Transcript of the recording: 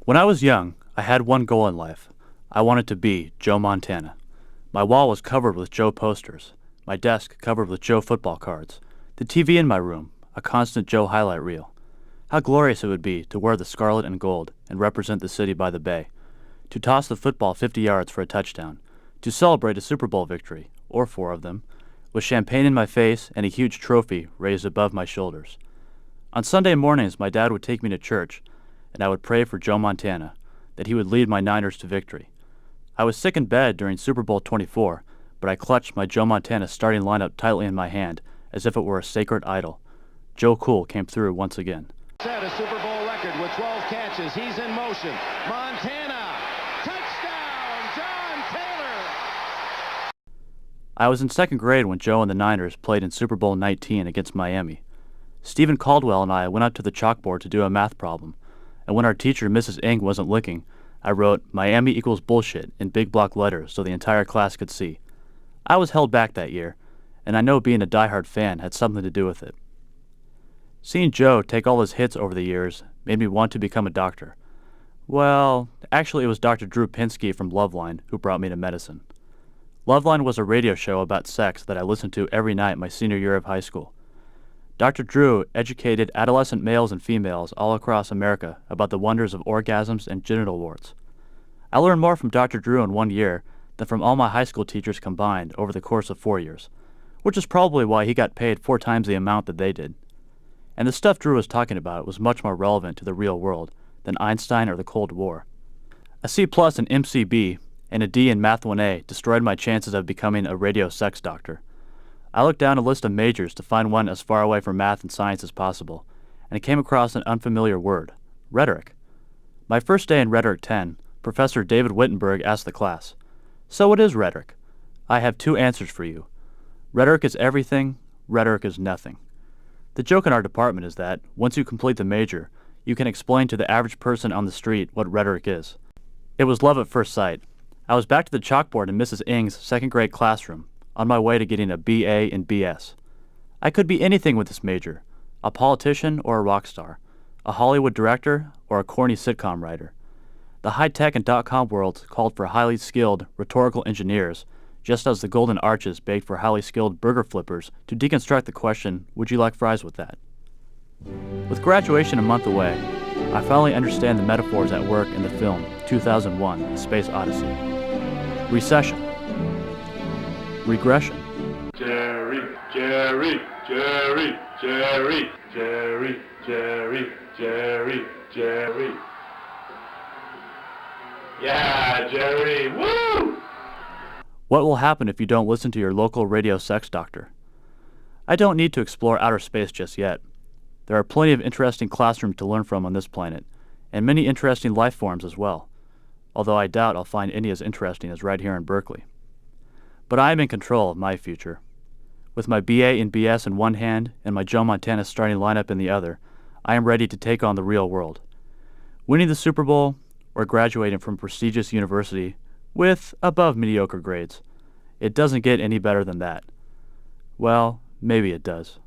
When I was young, I had one goal in life. I wanted to be Joe Montana. My wall was covered with Joe posters, my desk covered with Joe football cards, the TV in my room, a constant Joe highlight reel. How glorious it would be to wear the scarlet and gold and represent the city by the bay, to toss the football 50 yards for a touchdown, to celebrate a Super Bowl victory, or 4 of them, with champagne in my face and a huge trophy raised above my shoulders. On Sunday mornings, my dad would take me to church, and I would pray for Joe Montana, that he would lead my Niners to victory. I was sick in bed during Super Bowl 24, but I clutched my Joe Montana starting lineup tightly in my hand as if it were a sacred idol. Joe Cool came through once again. Set a Super Bowl record with 12 catches. He's in motion. Montana! Touchdown! John Taylor! I was in second grade when Joe and the Niners played in Super Bowl 19 against Miami. Stephen Caldwell and I went up to the chalkboard to do a math problem, and when our teacher, Mrs. Ng, wasn't looking, I wrote Miami equals bullshit in big block letters so the entire class could see. I was held back that year, and I know being a diehard fan had something to do with it. Seeing Joe take all his hits over the years made me want to become a doctor. Well, actually it was Dr. Drew Pinsky from Loveline who brought me to medicine. Loveline was a radio show about sex that I listened to every night my senior year of high school. Dr. Drew educated adolescent males and females all across America about the wonders of orgasms and genital warts. I learned more from Dr. Drew in 1 year than from all my high school teachers combined over the course of 4 years, which is probably why he got paid 4 times the amount that they did. And the stuff Drew was talking about was much more relevant to the real world than Einstein or the Cold War. A C+ in MCB and a D in Math 1A destroyed my chances of becoming a radio sex doctor. I looked down a list of majors to find one as far away from math and science as possible, and I came across an unfamiliar word, rhetoric. My first day in Rhetoric 10, Professor David Wittenberg asked the class, "So what is rhetoric?" I have 2 answers for you. Rhetoric is everything, rhetoric is nothing. The joke in our department is that, once you complete the major, you can explain to the average person on the street what rhetoric is. It was love at first sight. I was back to the chalkboard in Mrs. Ng's second grade classroom, on my way to getting a BA and BS. I could be anything with this major, a politician or a rock star, a Hollywood director or a corny sitcom writer. The high-tech and dot-com worlds called for highly skilled rhetorical engineers, just as the Golden Arches begged for highly skilled burger flippers to deconstruct the question, would you like fries with that? With graduation a month away, I finally understand the metaphors at work in the film 2001: Space Odyssey. Recession. Regression. Jerry, Jerry, Jerry, Jerry, Jerry, Jerry, Jerry, Jerry. Yeah, Jerry, woo! What will happen if you don't listen to your local radio sex doctor? I don't need to explore outer space just yet. There are plenty of interesting classrooms to learn from on this planet, and many interesting life forms as well, although I doubt I'll find any as interesting as right here in Berkeley. But I am in control of my future. With my BA and BS in one hand and my Joe Montana starting lineup in the other, I am ready to take on the real world. Winning the Super Bowl or graduating from a prestigious university with above mediocre grades. It doesn't get any better than that. Well, maybe it does.